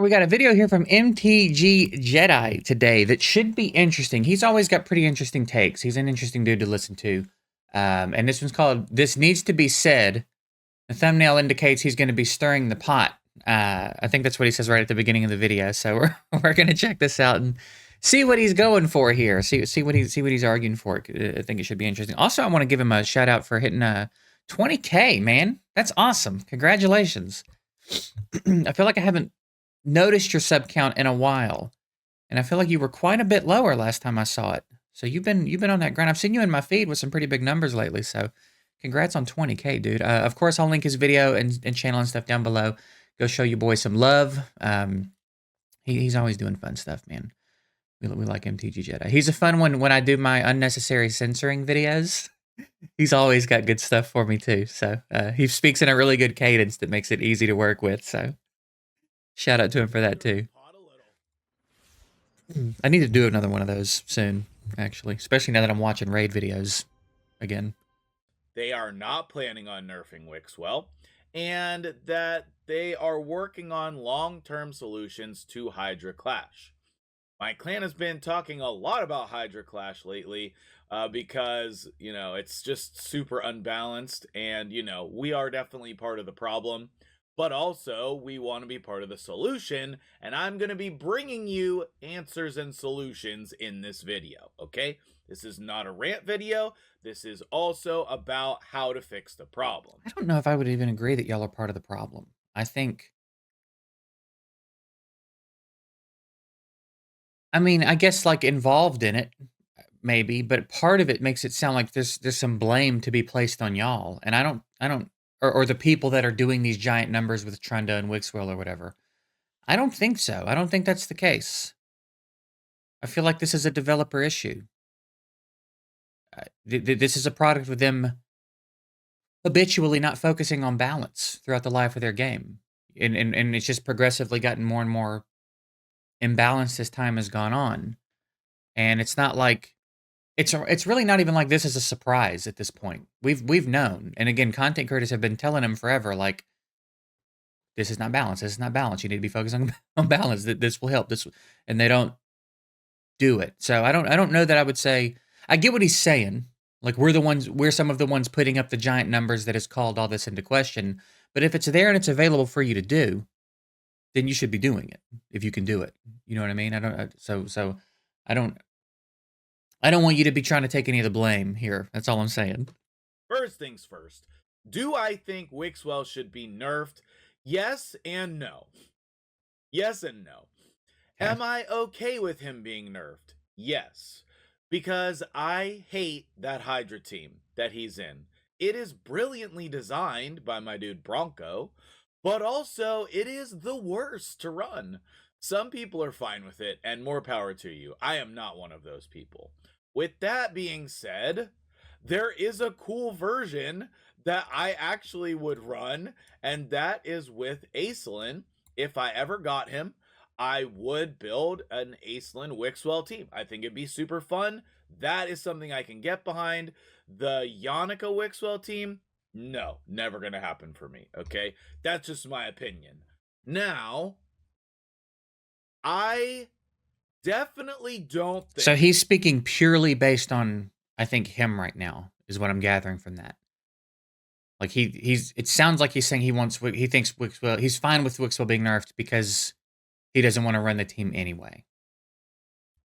We got a video here from MTGJedi today that should be interesting. He's always got pretty interesting takes. He's an interesting dude to listen to. And this one's called This Needs to Be Said. The thumbnail indicates he's going to be stirring the pot. I think that's what he says right at the beginning of the video. So we're going to check this out and see what he's going for here. See what he's arguing for. I think it should be interesting. Also, I want to give him a shout out for hitting 20K, man. That's awesome. Congratulations. I feel like I haven't noticed your sub count in a while, and I feel like you were quite a bit lower last time I saw it. So you've been on that grind. I've seen you in my feed with some pretty big numbers lately. So congrats on 20K, dude. Of course, I'll link his video and channel and stuff down below. Go show your boy some love. He's always doing fun stuff, man. We like MTG Jedi. He's a fun one when I do my unnecessary censoring videos. He's always got good stuff for me too. So he speaks in a really good cadence that makes it easy to work with. So shout out to him for that too. I need to do another one of those soon, actually, especially now that I'm watching raid videos again. They are not planning on nerfing Wixwell, and that they are working on long-term solutions to Hydra Clash. My clan has been talking a lot about Hydra Clash lately because, it's just super unbalanced, and, we are definitely part of the problem. But also, we want to be part of the solution, and I'm going to be bringing you answers and solutions in this video, okay? This is not a rant video. This is also about how to fix the problem. I don't know if I would even agree that y'all are part of the problem. I guess like involved in it, maybe, but part of it makes it sound like there's some blame to be placed on y'all, and I don't, or the people that are doing these giant numbers with Trunda and Wixwell or whatever. I don't think so. I don't think that's the case. I feel like this is a developer issue. This is a product with them habitually not focusing on balance throughout the life of their game. And it's just progressively gotten more and more imbalanced as time has gone on. And it's not like it's really not even like this is a surprise at this point. We've known. And again, content creators have been telling them forever, like, this is not balanced. This is not balanced. You need to be focused on balance. This will help. And they don't do it. So I don't know that I would say I get what he's saying. Like we're some of the ones putting up the giant numbers that has called all this into question. But if it's there and it's available for you to do, then you should be doing it if you can do it. You know what I mean? I don't want you to be trying to take any of the blame here. That's all I'm saying. First things first. Do I think Wixwell should be nerfed? Yes and no. Yes and no. Okay. Am I okay with him being nerfed? Yes. Because I hate that Hydra team that he's in. It is brilliantly designed by my dude Bronco, but also it is the worst to run. Some people are fine with it, and more power to you. I am not one of those people. With that being said, there is a cool version that I actually would run, and that is with Aislinn. If I ever got him, I would build an Aislinn Wixwell team. I think it'd be super fun. That is something I can get behind. The Yannicka Wixwell team, no, never going to happen for me, okay? That's just my opinion. Now, I definitely don't think... So he's speaking purely based on, I think, him right now, is what I'm gathering from that. Like it sounds like he's saying he thinks Wixwell, he's fine with Wixwell being nerfed because he doesn't want to run the team anyway.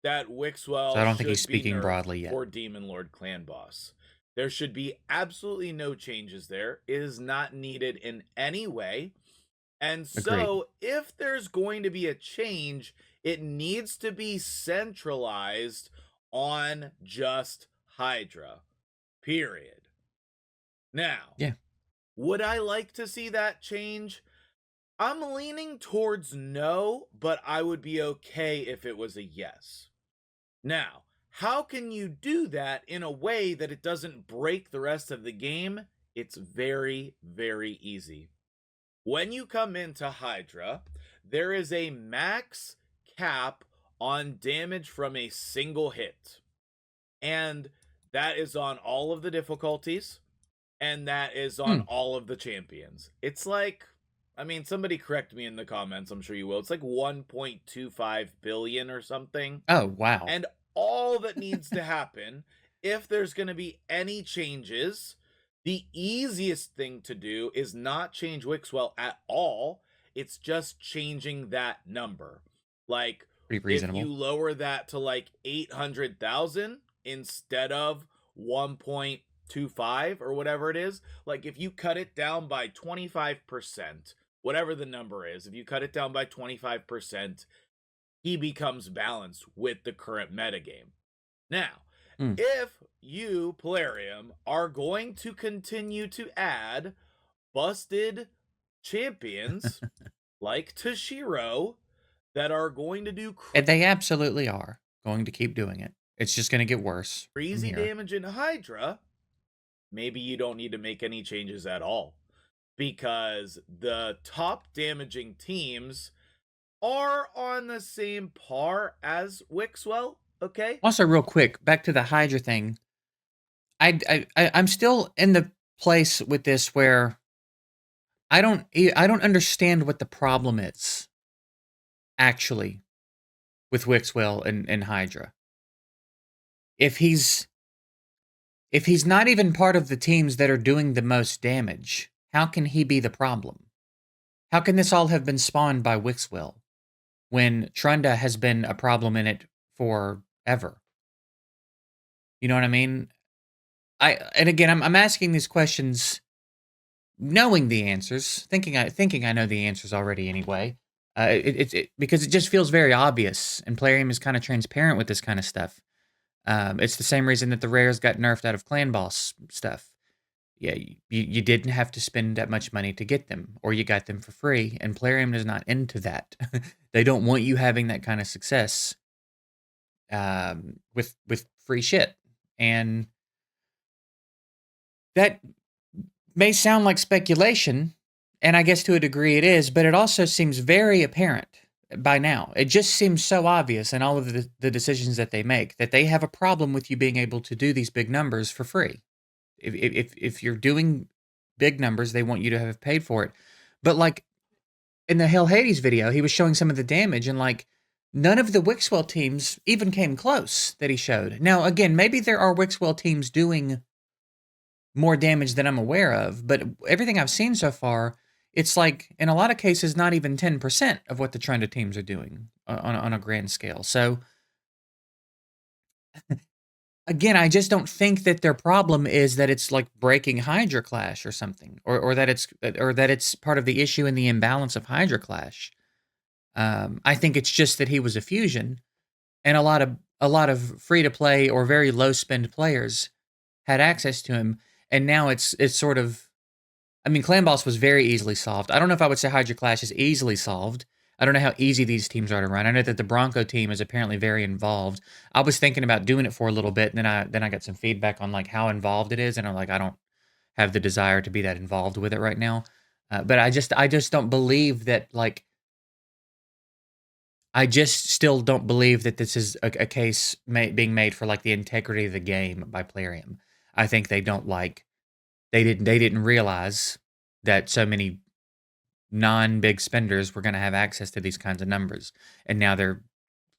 That Wixwell, so I don't think he's speaking broadly yet. For Demon Lord Clan Boss. There should be absolutely no changes there. It is not needed in any way. And so, if there's going to be a change, it needs to be centralized on just Hydra. Period. Now, would I like to see that change? I'm leaning towards no, but I would be okay if it was a yes. Now, how can you do that in a way that it doesn't break the rest of the game? It's very, very easy. When you come into Hydra, there is a max cap on damage from a single hit. And that is on all of the difficulties. And that is on all of the champions. It's like I mean, somebody correct me in the comments. I'm sure you will. It's like 1.25 billion or something. Oh, wow. And all that needs to happen, if there's going to be any changes, the easiest thing to do is not change Wixwell at all. It's just changing that number. Like, Pretty if you reasonable. lower that to like 800,000 instead of 1.25 or whatever it is, like if you cut it down by 25%, whatever the number is, if you cut it down by 25%, he becomes balanced with the current metagame. Now, Mm. if you, Plarium, are going to continue to add busted champions like Toshiro that are going to do And they absolutely are going to keep doing it. It's just going to get worse from crazy here. damage in Hydra, maybe you don't need to make any changes at all. Because the top damaging teams are on the same par as Wixwell, okay? Also, real quick, back to the Hydra thing. I'm still in the place with this where I don't understand what the problem is actually with Wixwell and Hydra. If he's not even part of the teams that are doing the most damage, how can he be the problem? How can this all have been spawned by Wixwell when Trunda has been a problem in it forever? You know what I mean? And again, I'm asking these questions knowing the answers, thinking I know the answers already anyway. Because it just feels very obvious, and Plarium is kind of transparent with this kind of stuff. It's the same reason that the rares got nerfed out of Clan Boss stuff. Yeah, you didn't have to spend that much money to get them, or you got them for free, and Plarium is not into that. They don't want you having that kind of success with free shit, and that may sound like speculation, and I guess to a degree it is, but it also seems very apparent by now. It just seems so obvious in all of the decisions that they make that they have a problem with you being able to do these big numbers for free. If you're doing big numbers, they want you to have paid for it. But like in the Hell Hades video, he was showing some of the damage, and like none of the Wixwell teams even came close that he showed. Now, again, maybe there are Wixwell teams doing more damage than I'm aware of, but everything I've seen so far, it's like in a lot of cases not even 10% of what the Trunda teams are doing on a grand scale. So again, I just don't think that their problem is that it's like breaking Hydra Clash or something, or that it's part of the issue in the imbalance of Hydra Clash. I think it's just that he was a fusion, and a lot of free to play or very low spend players had access to him, and now it's sort of. I mean, Clan Boss was very easily solved. I don't know if I would say Hydra Clash is easily solved. I don't know how easy these teams are to run. I know that the Bronco team is apparently very involved. I was thinking about doing it for a little bit, and then I got some feedback on like how involved it is, and I'm like, I don't have the desire to be that involved with it right now. But I just don't believe that like I just still don't believe that this is a case being made for like the integrity of the game by Plarium. I think they don't like they didn't realize that so many non-big spenders were going to have access to these kinds of numbers, and now they're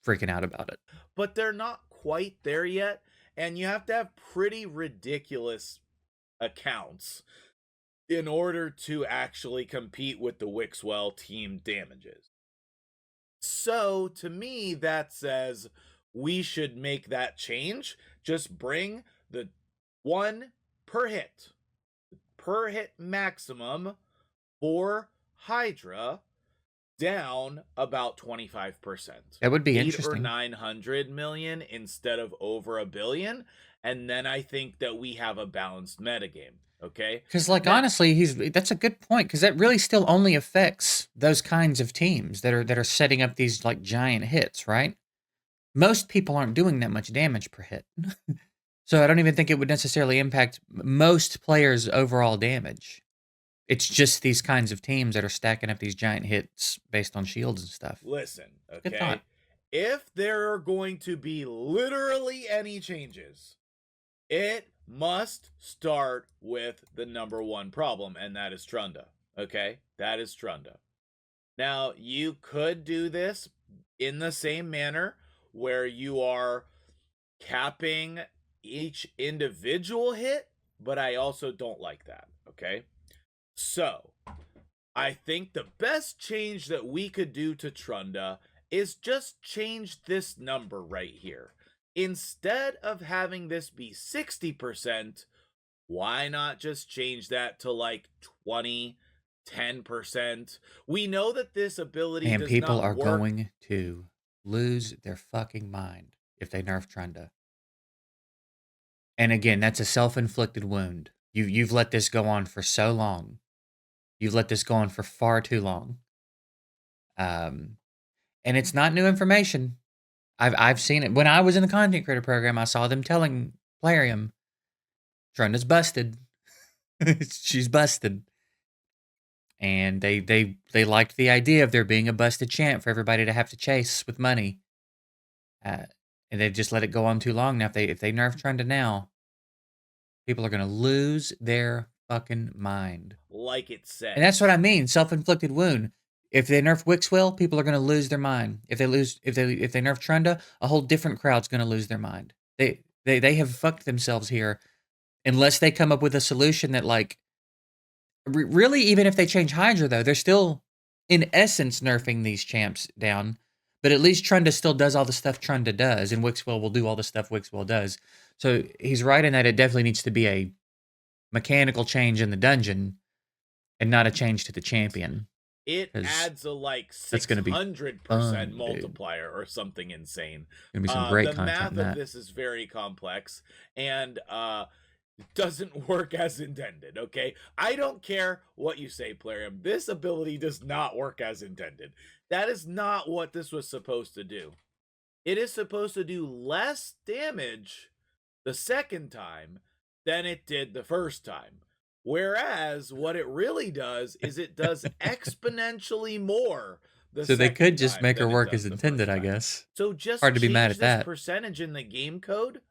freaking out about it. But they're not quite there yet, and you have to have pretty ridiculous accounts in order to actually compete with the Wixwell team damages. So to me, that says we should make that change. Just bring the one per hit maximum for Hydra down about 25%. That would be 8 interesting. or 900 million instead of over a billion. And then I think that we have a balanced metagame. Okay. Because, like, now, honestly, that's a good point. Because that really still only affects those kinds of teams that are setting up these like giant hits, right? Most people aren't doing that much damage per hit, so I don't even think it would necessarily impact most players' overall damage. It's just these kinds of teams that are stacking up these giant hits based on shields and stuff. listen, Good okay. thought. If there are going to be literally any changes, it must start with the number one problem, and that is Trunda. Okay, that is Trunda. Now, you could do this in the same manner where you are capping each individual hit, but I also don't like that, okay? So, I think the best change that we could do to Trunda is just change this number right here. Instead of having this be 60%, why not just change that to like 20, 10%? We know that this ability And does people not are work. going to lose their fucking mind if they nerf Trunda. And again, that's a self-inflicted wound. You've let this go on for so long. You've let this go on for far too long. And it's not new information. I've seen it. When I was in the content creator program, I saw them telling Plarium, Trunda's busted. She's busted. And they liked the idea of there being a busted champ for everybody to have to chase with money. And they just let it go on too long. Now if they nerf Trunda now, people are gonna lose their fucking mind. Like it says. And that's what I mean, self-inflicted wound. If they nerf Wixwell, people are gonna lose their mind. If they nerf Trunda, a whole different crowd's gonna lose their mind. They have fucked themselves here unless they come up with a solution that like really, even if they change Hydra though, they're still in essence nerfing these champs down. But at least Trunda still does all the stuff Trunda does, and Wixwell will do all the stuff Wixwell does. So he's right in that it definitely needs to be a mechanical change in the dungeon and not a change to the champion. It adds a like that's gonna be 600% multiplier or something insane. Gonna be some great the content math of this is very complex and doesn't work as intended, okay? I don't care what you say, Plarium. This ability does not work as intended. That is not what this was supposed to do. It is supposed to do less damage the second time than it did the first time. Whereas what it really does is it does exponentially more. So they could just make her work as intended, I guess. So just hard to be mad at this that percentage in the game code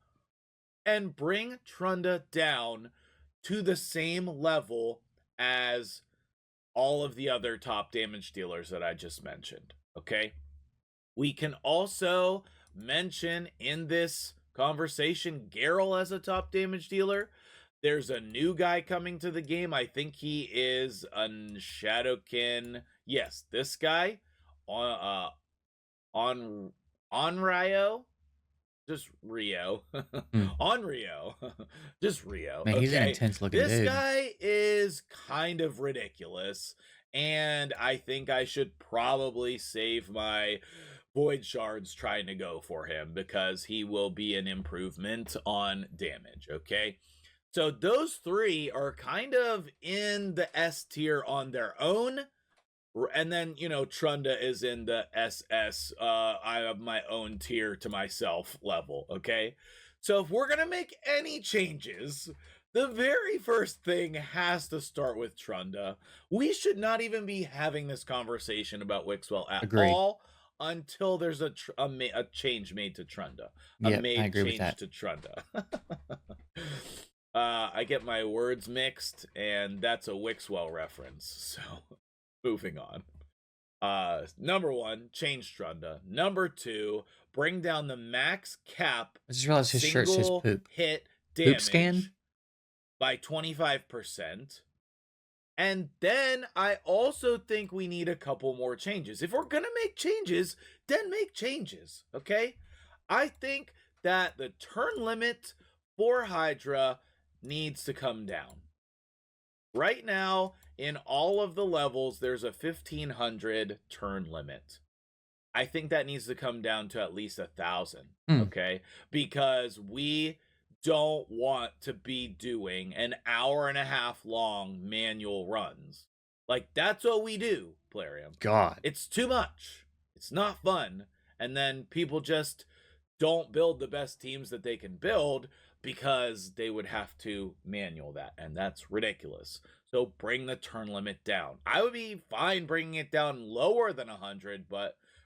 and bring Trunda down to the same level as all of the other top damage dealers that I just mentioned. Okay. We can also mention in this conversation Geralt as a top damage dealer. There's a new guy coming to the game. I think he is a Shadowkin. Yes, this guy on Rio. Just Rio. On Rio. Just Rio. Man, he's an intense looking dude. This guy is kind of ridiculous. And I think I should probably save my Void Shards trying to go for him because he will be an improvement on damage, okay? So those three are kind of in the S tier on their own. And then, you know, Trunda is in the SS. I have my own tier to myself level, okay? So if we're going to make any changes, the very first thing has to start with Trunda. We should not even be having this conversation about Wixwell at all until there's a change made to Trunda. I agree with that. To Trunda. I get my words mixed, and that's a Wixwell reference. So, moving on. Number one, change Trunda. Number two, bring down the max cap. I just realized his shirt says poop. Hit damage poop scan by 25%. And then I also think we need a couple more changes. If we're gonna make changes, then make changes. Okay? I think that the turn limit for Hydra needs to come down. Right now, in all of the levels, there's a 1,500 turn limit. I think that needs to come down to at least 1,000, okay? Because we don't want to be doing an hour-and-a-half long manual runs. Like, that's what we do, Plarium. God. It's too much. It's not fun. And then people just don't build the best teams that they can build because they would have to manual that, and that's ridiculous. So bring the turn limit down. I would be fine bringing it down lower than 100,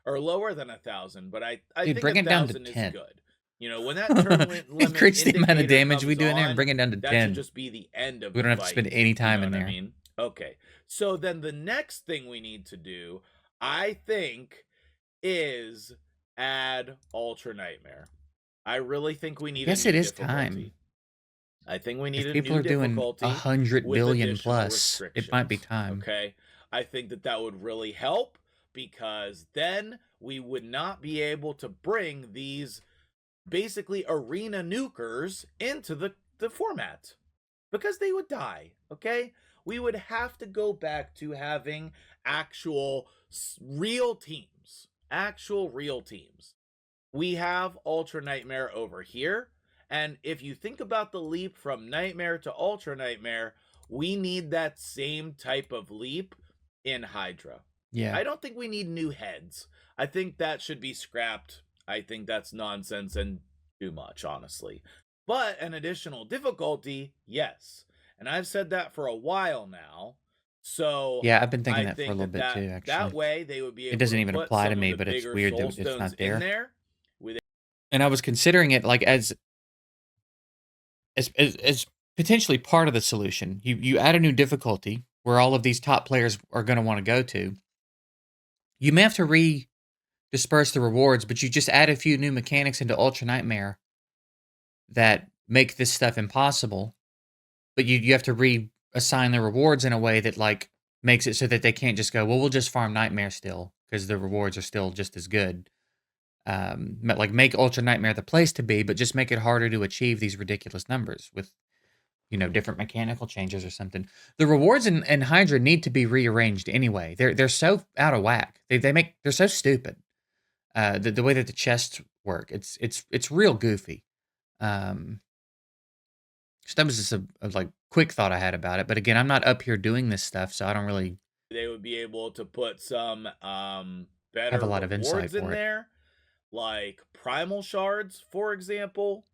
or lower than 1,000, but I think bring it down to 1,000 is 10. good. You know, when that turn limit increase the amount of damage we do in there and bring it down to 10. That should just be the end of we don't have to spend any time in there. I mean, Okay. So then the next thing we need to do, I think, is add Ultra Nightmare. I really think we I need a guess it new is difficulty. time. I think we need If a people new are doing difficulty 100 with billion additional plus, it might be restrictions. time. Okay. I think that that would really help because then we would not be able to bring these basically arena nukers into the format because they would die. Okay. We would have to go back to having actual real teams. Actual real teams. We have Ultra Nightmare over here. And if you think about the leap from Nightmare to Ultra Nightmare, we need that same type of leap in Hydra. Yeah. I don't think we need new heads. I think that should be scrapped. I think that's nonsense and too much, honestly. But an additional difficulty, yes. And I've said that for a while now. So Yeah, I've been thinking I that for a think little that bit too, that actually. way they would be It able doesn't to even put apply to some of me, the but it's bigger weird soul that it's stones not in there. there with And I was considering it like as potentially part of the solution. You add a new difficulty where all of these top players are going to want to go to. You may have to disperse the rewards, but you just add a few new mechanics into Ultra Nightmare that make this stuff impossible. But you have to reassign the rewards in a way that like makes it so that they can't just go, well, we'll just farm Nightmare still because the rewards are still just as good. Like make Ultra Nightmare the place to be, but just make it harder to achieve these ridiculous numbers with different mechanical changes or something. The rewards in Hydra need to be rearranged anyway. They're so out of whack. They're so stupid. The way that the chests work, it's real goofy. Um, so that was just a like quick thought I had about it. But again, I'm not up here doing this stuff, so I don't really they would be able to put some have a better lot of insight rewards in for it. there, like primal shards, for example.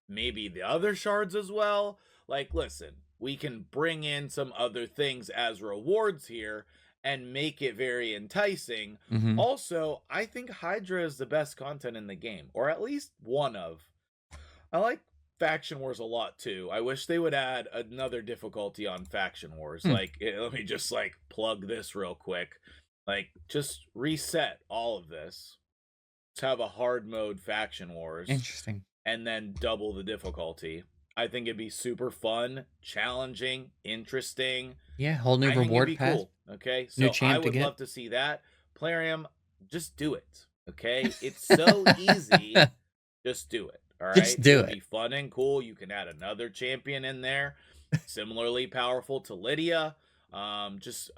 Maybe the other shards as well. Like, listen, we can bring in some other things as rewards here and make it very enticing. Hmm. Also, I think Hydra is the best content in the game, or at least one of. I like Faction Wars a lot too. I wish they would add another difficulty on Faction Wars. Hmm. Like, let me just like plug this real quick. Like, just reset all of this. Let's have a hard mode Faction Wars Interesting. and then double the difficulty. I think it'd be super fun, challenging, interesting. Yeah, whole new I think it'd reward be path, cool. Okay, new so I champ to would get. love to see that. Plarium, just do it. Okay, it's so easy. Just do it. All right, Just it do would it. be fun and cool. You can add another champion in there, similarly powerful to Lydia. Just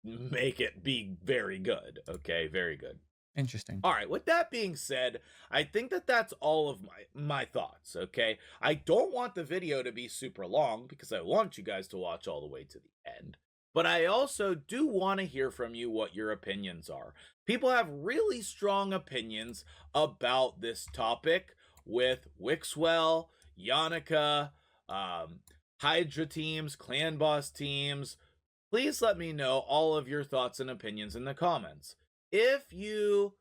make it be very good. Okay, very good. Interesting. All right, with that being said, I think that that's all of my thoughts, okay? I don't want the video to be super long because I want you guys to watch all the way to the end. But I also do want to hear from you what your opinions are. People have really strong opinions about this topic with Wixwell, Yannicka, Hydra teams, Clan Boss teams. Please let me know all of your thoughts and opinions in the comments. If you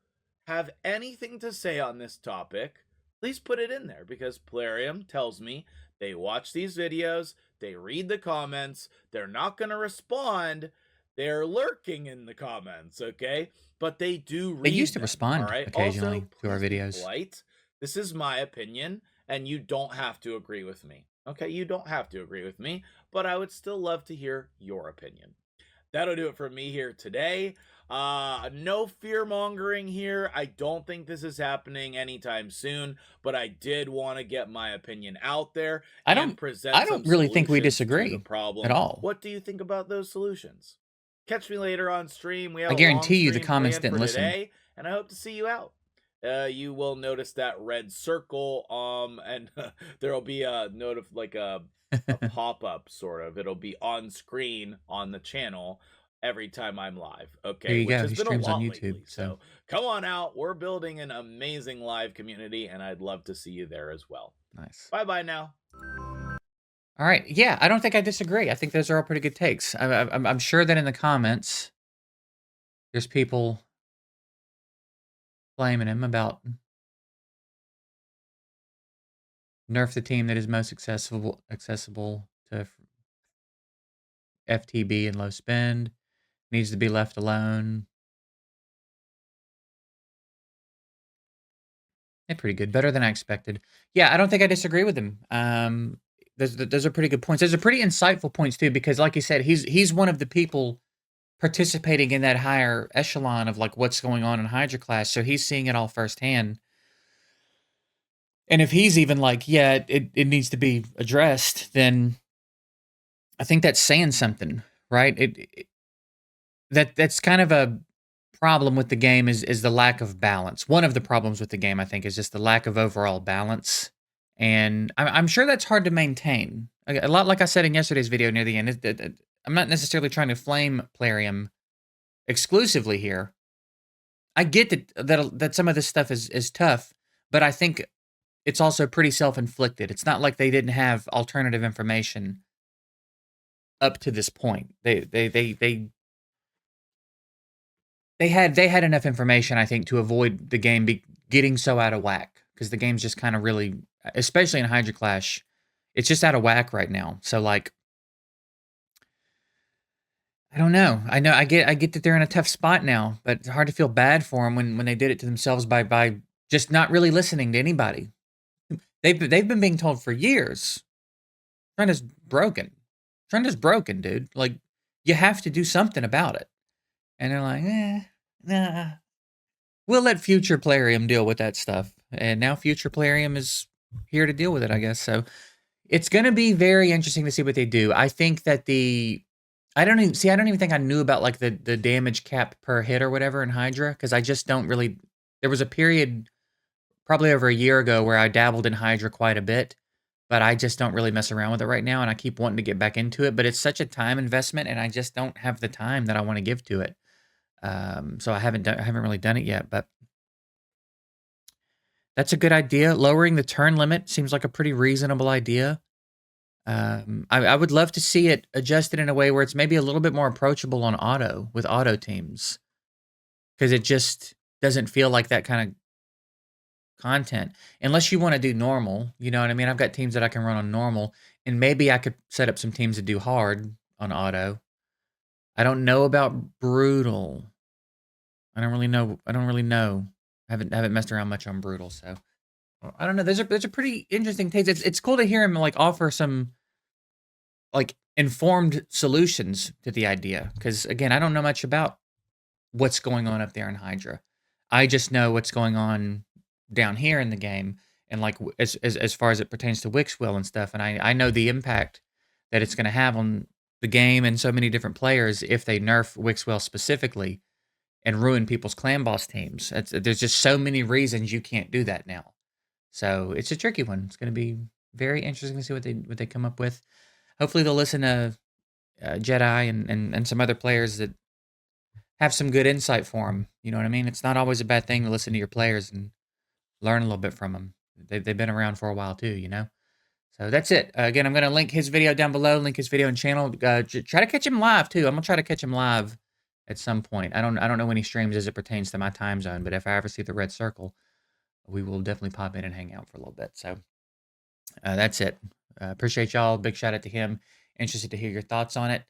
have anything to say on this topic, please put it in there because Plarium tells me they watch these videos, they read the comments, they're not going to respond, they're lurking in the comments, okay? But they do They used read to them, all respond right? Also, occasionally to our please be videos. polite. This is my opinion, and you don't have to agree with me, okay? You don't have to agree with me, but I would still love to hear your opinion. That'll do it for me here today. No fear mongering here. I don't think this is happening anytime soon, but I did want to get my opinion out there I and don't present I some don't really think we solutions to the disagree at problem. all. What do you think about those solutions? Catch me later on stream. We have I a long guarantee you the stream comments planned didn't for listen. today, and I hope to see you out. You will notice that red circle, and there'll be a note of like a pop-up sort of. It'll be on screen on the channel every time I'm live. Here Okay, you which go. has He been a streams on lot YouTube, lately. so So come on out. We're building an amazing live community, and I'd love to see you there as well. nice. Bye-bye now. All right. Yeah, I don't think I disagree. I think those are all pretty good takes. I'm sure that in the comments, there's people blaming him about nerf the team that is most accessible to FTB and low spend. Needs to be left alone. They're pretty good. Better than I expected. Yeah, I don't think I disagree with him. Those are pretty good points. Those are pretty insightful points too, because like you said, he's one of the people participating in that higher echelon of like what's going on in Hydra class. So he's seeing it all firsthand. And if he's even like, yeah, it needs to be addressed, then I think that's saying something, right? That's kind of a problem with the game is the lack of balance. One of the problems with the game, I think, is just the lack of overall balance, and I'm sure that's hard to maintain. A lot like I said in yesterday's video near the end. I'm not necessarily trying to flame Plarium exclusively here. I get that some of this stuff is tough, but I think it's also pretty self-inflicted. It's not like they didn't have alternative information up to this point. They had enough information, I think, to avoid the game getting so out of whack, because the game's just kind of really, especially in Hydra Clash, it's just out of whack right now. So like, I don't know. I know I get that they're in a tough spot now, but it's hard to feel bad for them when they did it to themselves by just not really listening to anybody. They've been being told for years, Trent broken. Trent is broken, dude. Like, you have to do something about it. And they're like, nah. We'll let Future Plarium deal with that stuff. And now Future Plarium is here to deal with it, I guess. So it's going to be very interesting to see what they do. I think that I don't even think I knew about like the damage cap per hit or whatever in Hydra, because I just don't really. There was a period probably over a year ago where I dabbled in Hydra quite a bit, but I just don't really mess around with it right now, and I keep wanting to get back into it, but it's such a time investment, and I just don't have the time that I want to give to it. So I haven't really done it yet, but that's a good idea. Lowering the turn limit seems like a pretty reasonable idea. I would love to see it adjusted in a way where it's maybe a little bit more approachable on auto with auto teams, because it just doesn't feel like that kind of content unless you want to do normal. You know what I mean? I've got teams that I can run on normal, and maybe I could set up some teams that do hard on auto. I don't know about brutal. I don't really know. I haven't messed around much on brutal, so I don't know. Those are pretty interesting takes. It's cool to hear him like offer some like informed solutions to the idea, because again, I don't know much about what's going on up there in Hydra. I just know what's going on down here in the game, and like as far as it pertains to Wixwell and stuff, and I know the impact that it's going to have on the game and so many different players if they nerf Wixwell specifically and ruin people's clan boss teams. There's just so many reasons you can't do that now. So it's a tricky one. It's going to be very interesting to see what they come up with. Hopefully they'll listen to Jedi and some other players that have some good insight for them. You know what I mean? It's not always a bad thing to listen to your players and learn a little bit from them. They've been around for a while too, you know? So that's it. Again, I'm going to link his video down below, link his video and channel. Try to catch him live too. I'm going to try to catch him live at some point. I don't know when he streams as it pertains to my time zone, but if I ever see the red circle, we will definitely pop in and hang out for a little bit. So that's it. Appreciate y'all. Big shout out to him. Interested to hear your thoughts on it.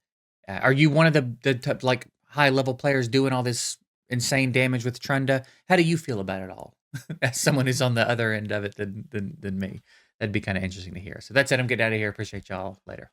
Are you one of the like high level players doing all this insane damage with Trunda? How do you feel about it all? As someone who's on the other end of it than me, that'd be kind of interesting to hear. So that's it. I'm getting out of here. Appreciate y'all. Later.